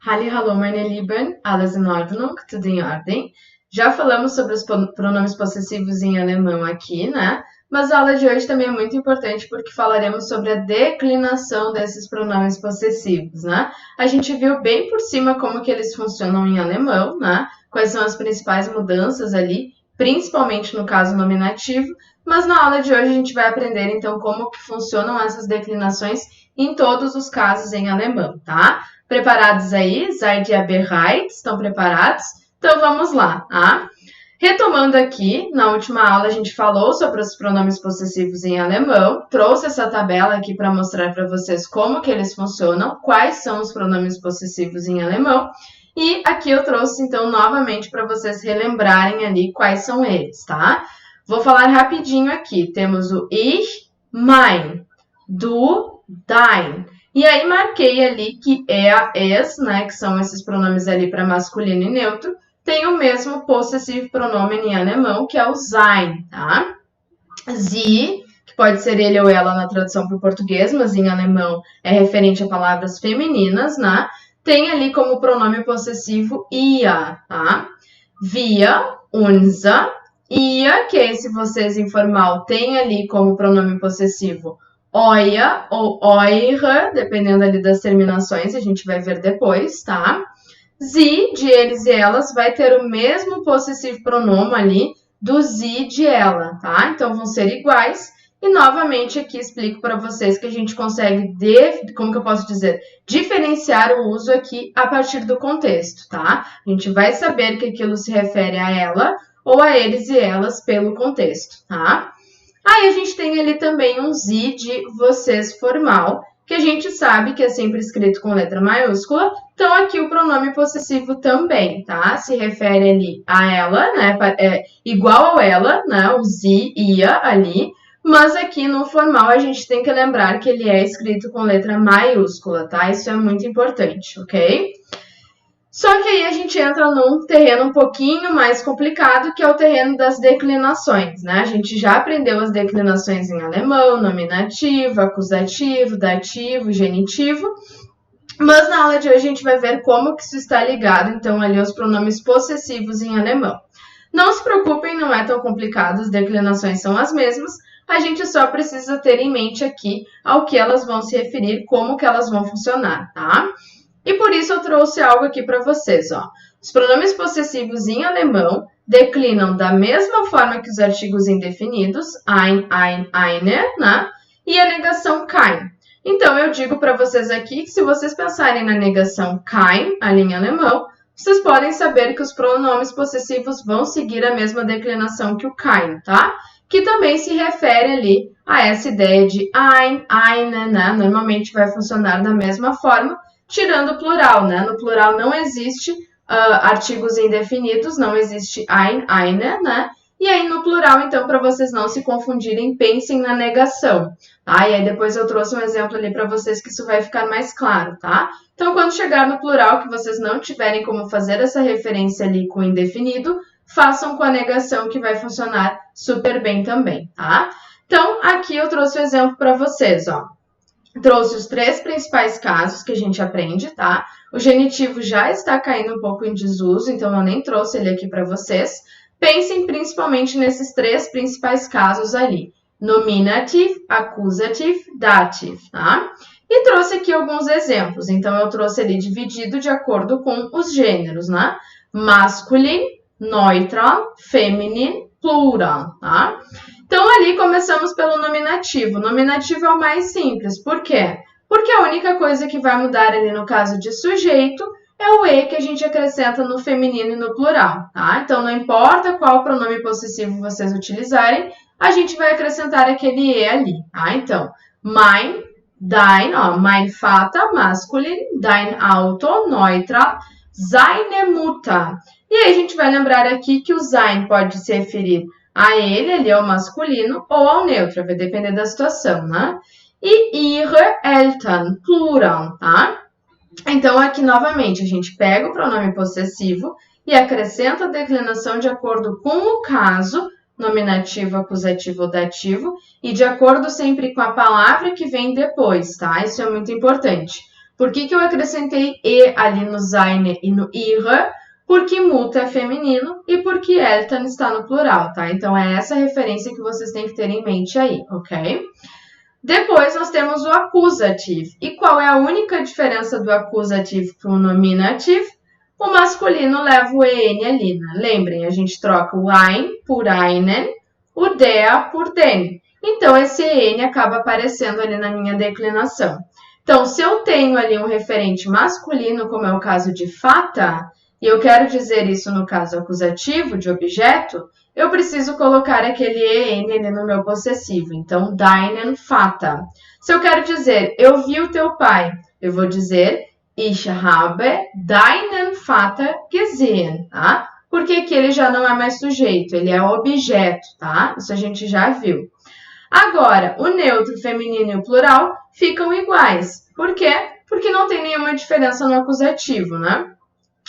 Hallo, meine Lieben, alles in Ordnung, tudo em ordem. Já falamos sobre os pronomes possessivos em alemão aqui, né? Mas a aula de hoje também é muito importante porque falaremos sobre a declinação desses pronomes possessivos, né? A gente viu bem por cima como que eles funcionam em alemão, né? Quais são as principais mudanças ali, principalmente no caso nominativo, mas na aula de hoje a gente vai aprender então como que funcionam essas declinações em todos os casos em alemão, tá? Preparados aí? Seid ihr bereit? Estão preparados? Então vamos lá, tá? Retomando aqui, na última aula a gente falou sobre os pronomes possessivos em alemão, trouxe essa tabela aqui para mostrar para vocês como que eles funcionam, quais são os pronomes possessivos em alemão, e aqui eu trouxe então novamente para vocês relembrarem ali quais são eles, tá? Vou falar rapidinho aqui, temos o ich, mein, du, dein. E aí marquei ali que es, né, que são esses pronomes ali para masculino e neutro, tem o mesmo possessivo pronome em alemão, que é o sein, tá? Sie, que pode ser ele ou ela na tradução para o português, mas em alemão é referente a palavras femininas, né? Tem ali como pronome possessivo ihr, tá? Wir, unser, ihr, que esse vocês informal tem ali como pronome possessivo euer ou eure, dependendo ali das terminações, a gente vai ver depois, tá? Sie, de eles e elas, vai ter o mesmo possessivo pronome ali do sie, de ela, tá? Então, vão ser iguais. E, novamente, aqui explico para vocês que a gente consegue, como que eu posso dizer, diferenciar o uso aqui a partir do contexto, tá? A gente vai saber que aquilo se refere a ela ou a eles e elas pelo contexto, tá? Aí, a gente tem ali também um sie de vocês formal, que a gente sabe que é sempre escrito com letra maiúscula, então aqui o pronome possessivo também, tá? Se refere ali a ela, né? É igual ao ela, né? O sie, ia ali, mas aqui no formal a gente tem que lembrar que ele é escrito com letra maiúscula, tá? Isso é muito importante, ok? Só que aí a gente entra num terreno um pouquinho mais complicado, que é o terreno das declinações, né? A gente já aprendeu as declinações em alemão, nominativo, acusativo, dativo, genitivo, mas na aula de hoje a gente vai ver como que isso está ligado, então, ali aos pronomes possessivos em alemão. Não se preocupem, não é tão complicado, as declinações são as mesmas, a gente só precisa ter em mente aqui ao que elas vão se referir, como que elas vão funcionar, tá? E por isso eu trouxe algo aqui para vocês, ó. Os pronomes possessivos em alemão declinam da mesma forma que os artigos indefinidos, ein, eine, né? E a negação kein. Então, eu digo para vocês aqui que se vocês pensarem na negação kein, ali em alemão, vocês podem saber que os pronomes possessivos vão seguir a mesma declinação que o kein, tá? Que também se refere ali a essa ideia de ein, eine, né? Normalmente vai funcionar da mesma forma, tirando o plural, né? No plural não existe artigos indefinidos, não existe ein, eine, né? E aí, no plural, então, para vocês não se confundirem, pensem na negação, tá? E aí, depois eu trouxe um exemplo ali para vocês que isso vai ficar mais claro, tá? Então, quando chegar no plural, que vocês não tiverem como fazer essa referência ali com o indefinido, façam com a negação, que vai funcionar super bem também, tá? Então, aqui eu trouxe o exemplo para vocês, ó. Trouxe os 3 principais casos que a gente aprende, tá? O genitivo já está caindo um pouco em desuso, então eu nem trouxe ele aqui para vocês. Pensem principalmente nesses 3 principais casos ali. Nominativ, accusativ, dativ, tá? E trouxe aqui alguns exemplos. Então, eu trouxe ali dividido de acordo com os gêneros, né? Masculin, neutral, feminine, plural, tá? Então, ali começamos pelo nominativo. O nominativo é o mais simples. Por quê? Porque a única coisa que vai mudar ali no caso de sujeito é o E que a gente acrescenta no feminino e no plural, tá? Então, não importa qual pronome possessivo vocês utilizarem, a gente vai acrescentar aquele E ali, tá? Então, mein, dein, ó, mein Vater, masculin, dein Auto, neutral, seine Mutter. E aí, a gente vai lembrar aqui que o sein pode se referir a ele, ali ao masculino, ou ao neutro, vai depender da situação, né? E ihre Eltern, plural, tá? Então, aqui, novamente, a gente pega o pronome possessivo e acrescenta a declinação de acordo com o caso, nominativo, acusativo ou dativo, e de acordo sempre com a palavra que vem depois, tá? Isso é muito importante. Por que eu acrescentei e ali no seine e no ihre? Porque muta é feminino e porque Eltern está no plural, tá? Então, é essa referência que vocês têm que ter em mente aí, ok? Depois, nós temos o acusativo. E qual é a única diferença do acusativo para o nominativo? O masculino leva o en ali, né? Lembrem, a gente troca o ein por einen, o der por den. Então, esse en acaba aparecendo ali na minha declinação. Então, se eu tenho ali um referente masculino, como é o caso de fata, e eu quero dizer isso no caso acusativo, de objeto, eu preciso colocar aquele en ali no meu possessivo. Então, deinen Vater. Se eu quero dizer, eu vi o teu pai, eu vou dizer, ich habe deinen Vater gesehen, tá? Porque aqui ele já não é mais sujeito, ele é objeto, tá? Isso a gente já viu. Agora, o neutro feminino e o plural ficam iguais. Por quê? Porque não tem nenhuma diferença no acusativo, né?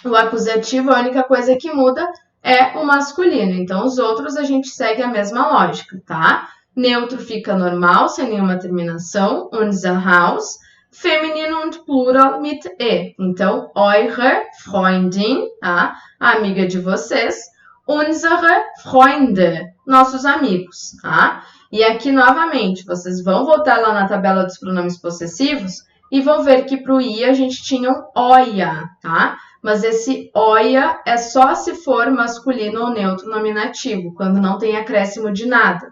O acusativo, a única coisa que muda é o masculino. Então, os outros a gente segue a mesma lógica, tá? Neutro fica normal, sem nenhuma terminação. Unser Haus. Feminino und plural mit e. Então, eure Freundin, tá? A amiga de vocês. Unsere Freunde, nossos amigos, tá? E aqui, novamente, vocês vão voltar lá na tabela dos pronomes possessivos e vão ver que para o i a gente tinha um oia, tá? Mas esse oia é só se for masculino ou neutro nominativo, quando não tem acréscimo de nada.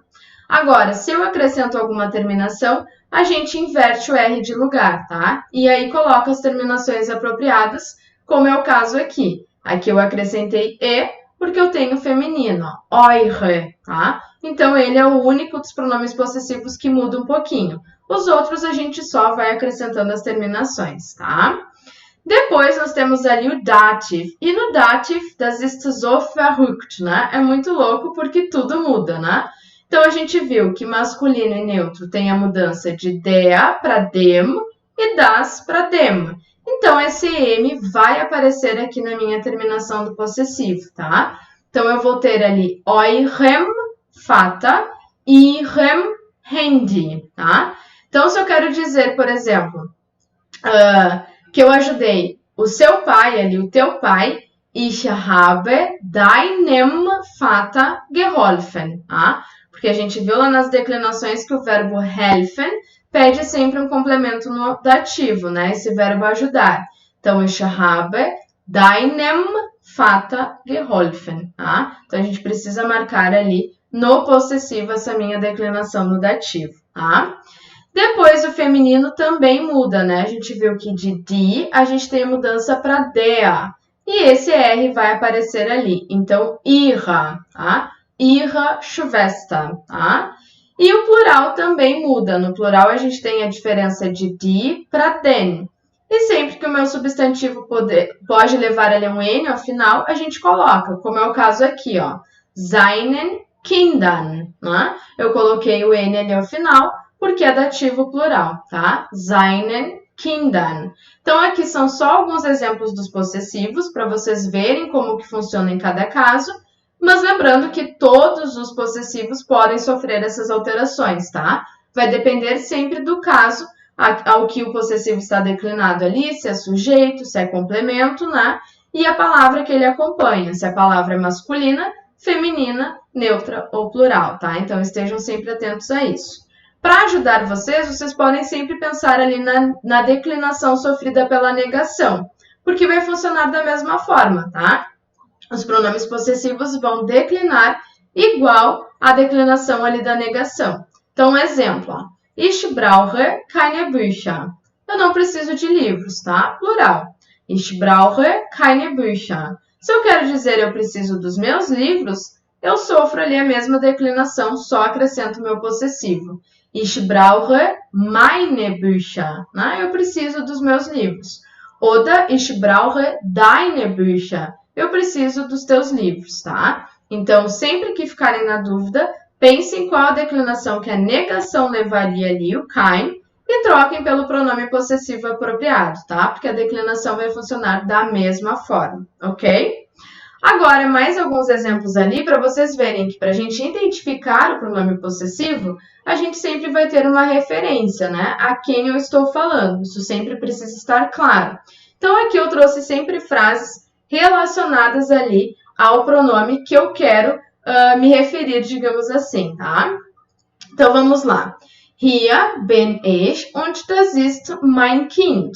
Agora, se eu acrescento alguma terminação, a gente inverte o R de lugar, tá? E aí coloca as terminações apropriadas, como é o caso aqui. Aqui eu acrescentei e, porque eu tenho feminino, eure, tá? Então, ele é o único dos pronomes possessivos que muda um pouquinho. Os outros a gente só vai acrescentando as terminações, tá? Depois, nós temos ali o dative. E no dative, das ist so verrückt, né? É muito louco porque tudo muda, né? Então, a gente viu que masculino e neutro tem a mudança de der para dem e das para dem. Então, esse M vai aparecer aqui na minha terminação do possessivo, tá? Então, eu vou ter ali eurem Vater, ihrem Handy, tá? Então, se eu quero dizer, por exemplo, que eu ajudei o seu pai ali, o teu pai, ich habe deinem Vater geholfen, tá? Porque a gente viu lá nas declinações que o verbo helfen pede sempre um complemento no dativo, né? Esse verbo ajudar. Então, ich habe deinem Vater geholfen, tá? Então, a gente precisa marcar ali no possessivo essa minha declinação no dativo, tá? Depois, o feminino também muda, né? A gente viu que de die a gente tem a mudança para der. E esse R vai aparecer ali. Então, ihre, tá? Ihre Schwester, tá? E o plural também muda. No plural, a gente tem a diferença de die para den. E sempre que o meu substantivo pode levar ali um N ao final, a gente coloca, como é o caso aqui, ó. Seinen Kindern, né? Eu coloquei o N ali ao final, porque é dativo plural, tá? Seinen Kindern. Então, aqui são só alguns exemplos dos possessivos, para vocês verem como que funciona em cada caso, mas lembrando que todos os possessivos podem sofrer essas alterações, tá? Vai depender sempre do caso ao que o possessivo está declinado ali, se é sujeito, se é complemento, né? E a palavra que ele acompanha, se a palavra é masculina, feminina, neutra ou plural, tá? Então, estejam sempre atentos a isso. Para ajudar vocês podem sempre pensar ali na declinação sofrida pela negação, porque vai funcionar da mesma forma, tá? Os pronomes possessivos vão declinar igual à declinação ali da negação. Então, um exemplo, ó. Ich brauche keine Bücher. Eu não preciso de livros, tá? Plural. Ich brauche keine Bücher. Se eu quero dizer eu preciso dos meus livros, eu sofro ali a mesma declinação, só acrescento o meu possessivo. Ich brauche meine Bücher. Né? Eu preciso dos meus livros. Oder ich brauche deine Bücher. Eu preciso dos teus livros, tá? Então, sempre que ficarem na dúvida, pensem qual a declinação que a negação levaria ali, o kein, e troquem pelo pronome possessivo apropriado, tá? Porque a declinação vai funcionar da mesma forma, ok? Agora, mais alguns exemplos ali para vocês verem que para a gente identificar o pronome possessivo, a gente sempre vai ter uma referência, né? A quem eu estou falando. Isso sempre precisa estar claro. Então, aqui eu trouxe sempre frases relacionadas ali ao pronome que eu quero me referir, digamos assim, tá? Então, vamos lá. Hier bin ich und das ist mein Kind.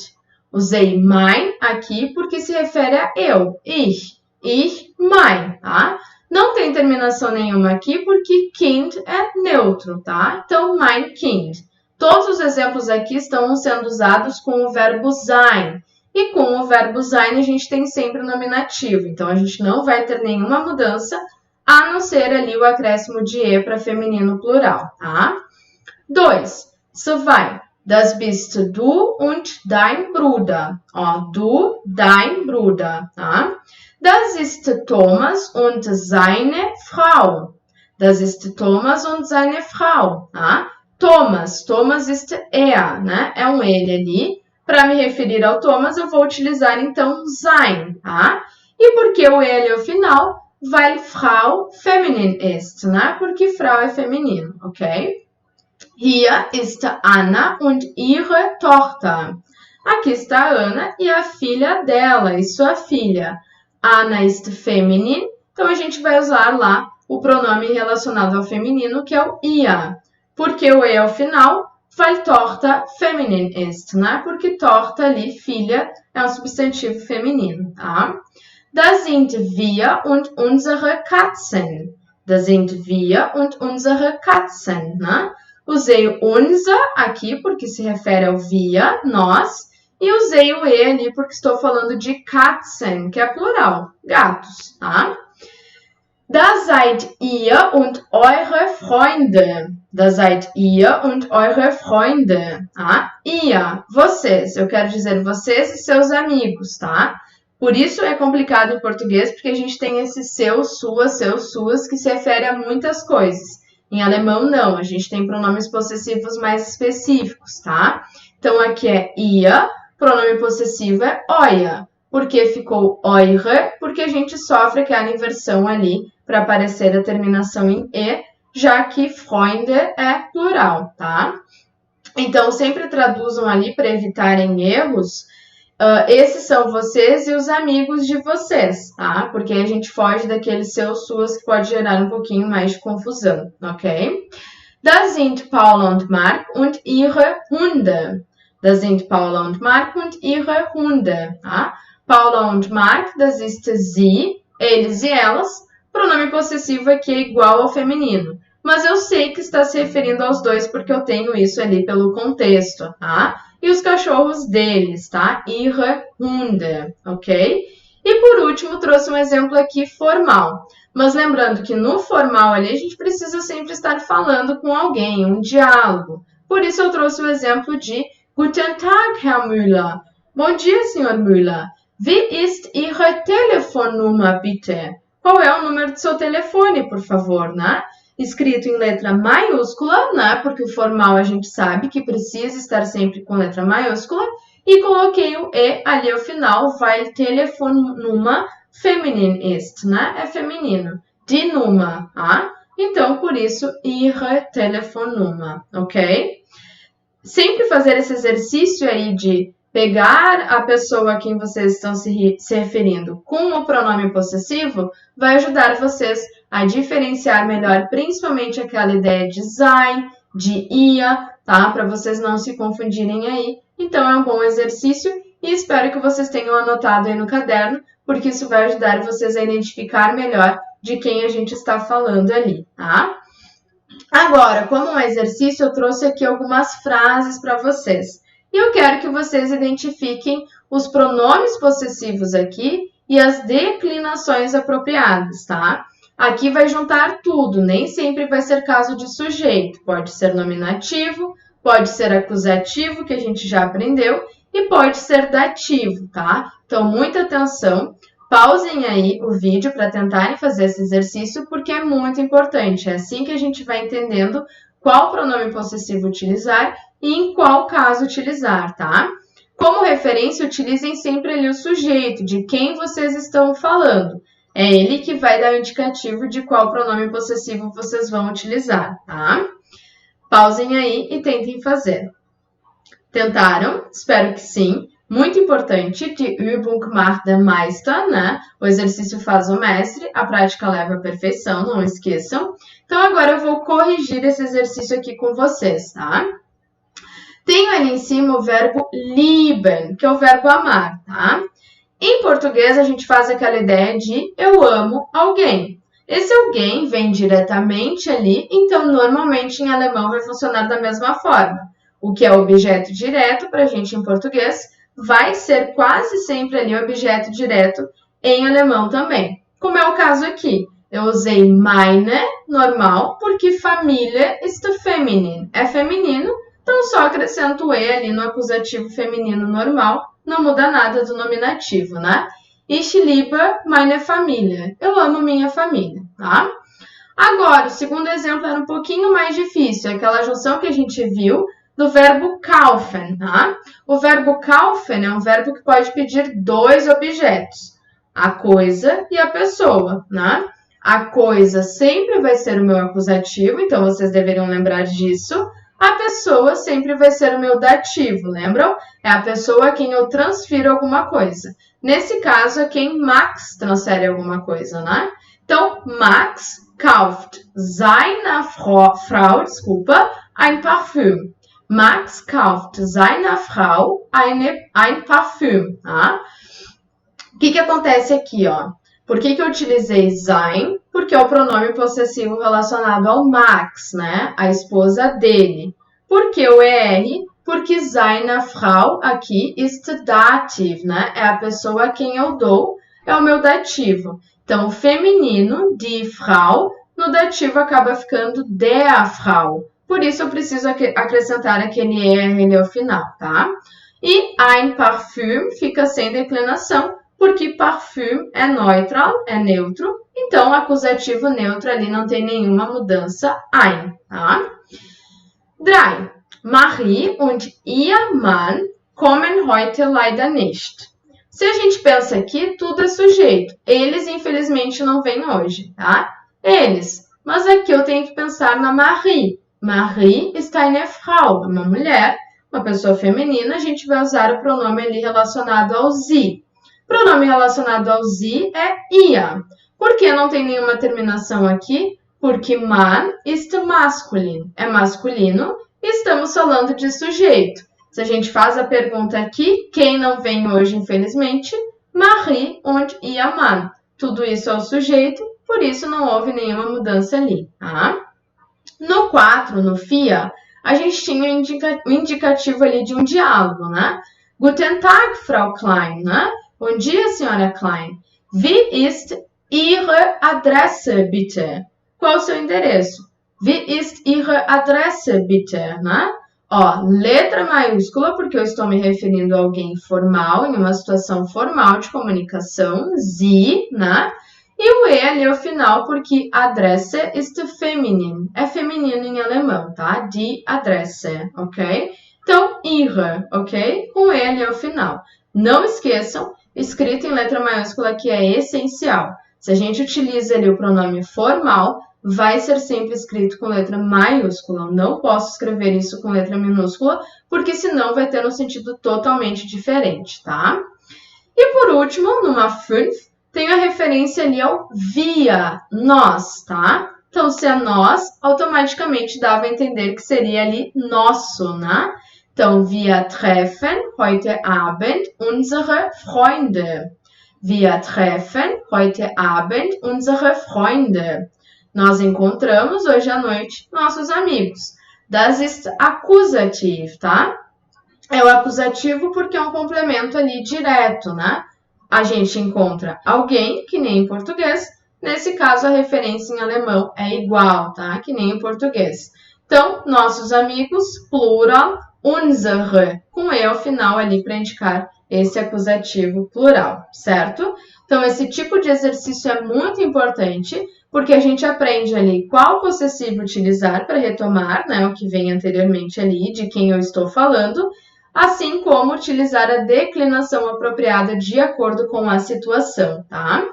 Usei mein aqui porque se refere a eu, ich, mein, tá? Não tem terminação nenhuma aqui porque Kind é neutro, tá? Então, mein Kind. Todos os exemplos aqui estão sendo usados com o verbo sein. E com o verbo sein a gente tem sempre o nominativo. Então, a gente não vai ter nenhuma mudança, a não ser ali o acréscimo de e para feminino plural, tá? 2. So vai. Das bist du und dein Bruder. Ó, du, dein Bruder, tá? Das ist Thomas und seine Frau. Das ist Thomas und seine Frau, tá? Thomas ist er, né? É um ele ali. Para me referir ao Thomas, eu vou utilizar, então, sein, tá? E por que o ele ao final? Weil Frau feminin ist, né? Porque Frau é feminino, ok? Hier ist Anna und ihre Tochter. Aqui está a Ana e a filha dela, e sua filha. Anna ist feminin, então a gente vai usar lá o pronome relacionado ao feminino, que é o ia. Porque o e ao final, weil Tochter feminin ist, né? Porque Tochter ali, filha, é um substantivo feminino, tá? Da sind wir und unsere Katzen. Da sind wir und unsere Katzen, né? Usei o unser aqui porque se refere ao wir, nós, e usei o e ali porque estou falando de Katzen, que é plural, gatos, tá? Da seid ihr und eure Freunde. Da seid ihr und eure Freunde, tá? Ihr, vocês, eu quero dizer vocês e seus amigos, tá? Por isso é complicado em português, porque a gente tem esse seus, suas, que se refere a muitas coisas. Em alemão, não. A gente tem pronomes possessivos mais específicos, tá? Então, aqui é ihr, pronome possessivo é euer. Por que ficou eure? Porque a gente sofre aquela inversão ali para aparecer a terminação em e, já que Freunde é plural, tá? Então, sempre traduzam ali para evitarem erros. Esses são vocês e os amigos de vocês, tá? Porque a gente foge daqueles seus, suas, que pode gerar um pouquinho mais de confusão, ok? Da sind Paula und Mark und ihre Hunde. Da sind Paula und Mark und ihre Hunde, tá? Paula und Mark, das ist sie, eles e elas. Pronome possessivo aqui é igual ao feminino. Mas eu sei que está se referindo aos dois porque eu tenho isso ali pelo contexto, tá? E os cachorros deles, tá? Ihre Hunde, ok? E por último, trouxe um exemplo aqui formal. Mas lembrando que no formal ali, a gente precisa sempre estar falando com alguém, um diálogo. Por isso eu trouxe o exemplo de Guten Tag, Herr Müller. Bom dia, Sr. Müller. Wie ist Ihre Telefonnummer, bitte? Qual é o número do seu telefone, por favor, né? Escrito em letra maiúscula, né? Porque o formal a gente sabe que precisa estar sempre com letra maiúscula. E coloquei o e ali ao final, weil Telefonnummer feminin ist, né? É feminino. Die Nummer, tá? Então, por isso, ihre Telefonnummer, ok? Sempre fazer esse exercício aí de pegar a pessoa a quem vocês estão se referindo com o pronome possessivo vai ajudar vocês a diferenciar melhor, principalmente aquela ideia de sein, de ia, tá? Para vocês não se confundirem aí. Então, é um bom exercício e espero que vocês tenham anotado aí no caderno, porque isso vai ajudar vocês a identificar melhor de quem a gente está falando ali, tá? Agora, como um exercício, eu trouxe aqui algumas frases para vocês. E eu quero que vocês identifiquem os pronomes possessivos aqui e as declinações apropriadas, tá? Aqui vai juntar tudo, nem sempre vai ser caso de sujeito. Pode ser nominativo, pode ser acusativo, que a gente já aprendeu, e pode ser dativo, tá? Então, muita atenção. Pausem aí o vídeo para tentarem fazer esse exercício, porque é muito importante. É assim que a gente vai entendendo qual pronome possessivo utilizar e em qual caso utilizar, tá? Como referência, utilizem sempre ali o sujeito, de quem vocês estão falando. É ele que vai dar o indicativo de qual pronome possessivo vocês vão utilizar, tá? Pausem aí e tentem fazer. Tentaram? Espero que sim. Muito importante, die Übung macht der Meister, né? O exercício faz o mestre, a prática leva à perfeição, não esqueçam. Então, agora eu vou corrigir esse exercício aqui com vocês, tá? Tenho ali em cima o verbo lieben, que é o verbo amar, tá? Em português, a gente faz aquela ideia de eu amo alguém. Esse alguém vem diretamente ali, então, normalmente, em alemão, vai funcionar da mesma forma. O que é objeto direto, para a gente em português, vai ser quase sempre ali objeto direto em alemão também. Como é o caso aqui. Eu usei meine, normal, porque família ist feminin. É feminino, então só acrescento o E ali no acusativo feminino normal, não muda nada do nominativo, né? Ich liebe meine Familie. Eu amo minha família, tá? Agora, o segundo exemplo era um pouquinho mais difícil, aquela junção que a gente viu do verbo kaufen, tá? O verbo kaufen é um verbo que pode pedir dois objetos, a coisa e a pessoa, né? A coisa sempre vai ser o meu acusativo, então vocês deveriam lembrar disso. A pessoa sempre vai ser o meu dativo, lembram? É a pessoa a quem eu transfiro alguma coisa. Nesse caso, é quem Max transfere alguma coisa, né? Então, Max kauft seiner Frau, ein Parfüm. Max kauft seiner Frau ein Parfüm, tá? O que acontece aqui, ó? Por que eu utilizei sein? Porque é o pronome possessivo relacionado ao Max, né? A esposa dele. Por que o ER? Porque seiner Frau aqui ist dativ, né? É a pessoa a quem eu dou, é o meu dativo. Então, o feminino, die Frau, no dativo acaba ficando der Frau. Por isso, eu preciso acrescentar aquele ER ali ao final, tá? E ein Parfüm fica sem declinação, porque parfüm é neutral, é neutro. Então, o acusativo neutro ali não tem nenhuma mudança, ein, tá? 3. Marie und ihr Mann kommen heute leider nicht. Se a gente pensa aqui, tudo é sujeito. Eles, infelizmente, não vêm hoje, tá? Eles. Mas aqui eu tenho que pensar na Marie. Marie ist eine Frau, uma mulher, uma pessoa feminina. A gente vai usar o pronome ali relacionado ao sie. Pronome relacionado ao sie é ihr. Por que não tem nenhuma terminação aqui? Porque man ist masculin. É masculino e estamos falando de sujeito. Se a gente faz a pergunta aqui, quem não vem hoje, infelizmente? Marie und ihr Mann. Tudo isso é o sujeito, por isso não houve nenhuma mudança ali, tá? No 4, no FIA, a gente tinha um indicativo ali de um diálogo, né? Guten Tag, Frau Klein, né? Bom dia, senhora Klein. Wie ist Ihre Adresse, bitte? Qual o seu endereço? Wie ist Ihre Adresse, bitte? Né? Ó, letra maiúscula, porque eu estou me referindo a alguém formal, em uma situação formal de comunicação, Sie, né? E o E ali ao final, porque Adresse ist feminin. É feminino em alemão, tá? Die Adresse, ok? Então, Ihre, ok? Com E ali ao final. Não esqueçam, escrito em letra maiúscula que é essencial. Se a gente utiliza ali o pronome formal, vai ser sempre escrito com letra maiúscula. Eu não posso escrever isso com letra minúscula, porque senão vai ter um sentido totalmente diferente, tá? E por último, numa 5, tem a referência ali ao wir, nós, tá? Então, se é nós, automaticamente dava a entender que seria ali nosso, né? Então, wir treffen heute Abend unsere Freunde. Wir treffen heute Abend unsere Freunde. Nós encontramos hoje à noite nossos amigos. Das ist Akkusativ, tá? É o acusativo porque é um complemento ali direto, né? A gente encontra alguém, que nem em português. Nesse caso, a referência em alemão é igual, tá? Que nem em português. Então, nossos amigos, plural, unsere, com E ao final ali para indicar esse acusativo plural, certo? Então, esse tipo de exercício é muito importante, porque a gente aprende ali qual possessivo utilizar para retomar, né, o que vem anteriormente ali, de quem eu estou falando, assim como utilizar a declinação apropriada de acordo com a situação, tá?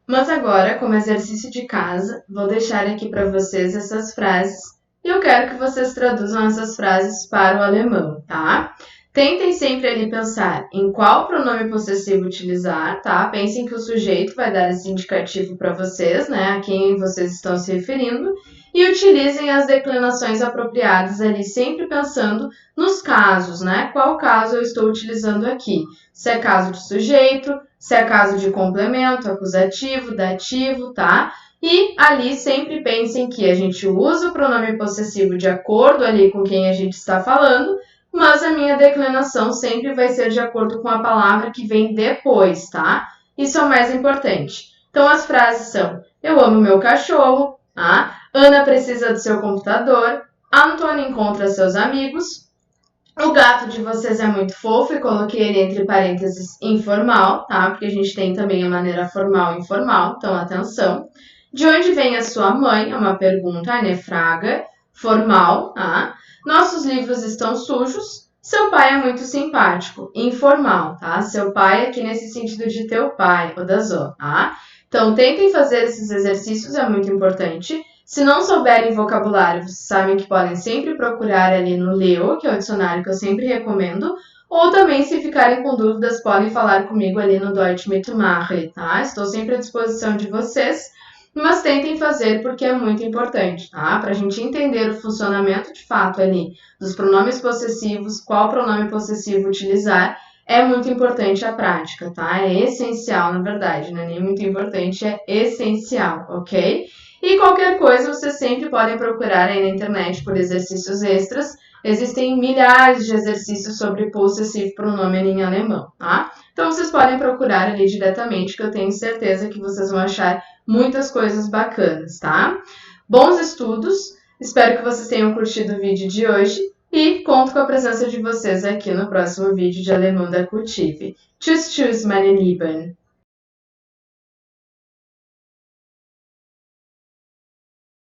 Mas agora, como exercício de casa, vou deixar aqui para vocês essas frases e eu quero que vocês traduzam essas frases para o alemão, tá? Tentem sempre ali pensar em qual pronome possessivo utilizar, tá? Pensem que o sujeito vai dar esse indicativo para vocês, né? A quem vocês estão se referindo. E utilizem as declinações apropriadas ali, sempre pensando nos casos, né? Qual caso eu estou utilizando aqui? Se é caso de sujeito, se é caso de complemento, acusativo, dativo, tá? E ali sempre pensem que a gente usa o pronome possessivo de acordo ali com quem a gente está falando, mas a minha declinação sempre vai ser de acordo com a palavra que vem depois, tá? Isso é o mais importante. Então as frases são: eu amo meu cachorro, tá? Ana precisa do seu computador, Antônio encontra seus amigos, o gato de vocês é muito fofo e coloquei ele entre parênteses informal, tá? Porque a gente tem também a maneira formal e informal, então atenção. De onde vem a sua mãe? É uma pergunta, eine Frage, formal, tá? Nossos livros estão sujos. Seu pai é muito simpático, informal, tá? Seu pai aqui nesse sentido de teu pai, ou da zo, tá? Então tentem fazer esses exercícios, é muito importante. Se não souberem vocabulário, vocês sabem que podem sempre procurar ali no Leo, que é o dicionário que eu sempre recomendo, ou também, se ficarem com dúvidas, podem falar comigo ali no Deutsch Mitmacher, tá? Estou sempre à disposição de vocês, mas tentem fazer porque é muito importante, tá? Para a gente entender o funcionamento de fato ali dos pronomes possessivos, qual pronome possessivo utilizar, é muito importante a prática, tá? É essencial, na verdade, não é nem muito importante, é essencial, ok? E qualquer coisa, vocês sempre podem procurar aí na internet por exercícios extras. Existem milhares de exercícios sobre possessivo pronome em alemão, tá? Então, vocês podem procurar ali diretamente, que eu tenho certeza que vocês vão achar muitas coisas bacanas, tá? Bons estudos, espero que vocês tenham curtido o vídeo de hoje e conto com a presença de vocês aqui no próximo vídeo de Alemão da Cultive. Tschüss, tschüss, meine Lieben!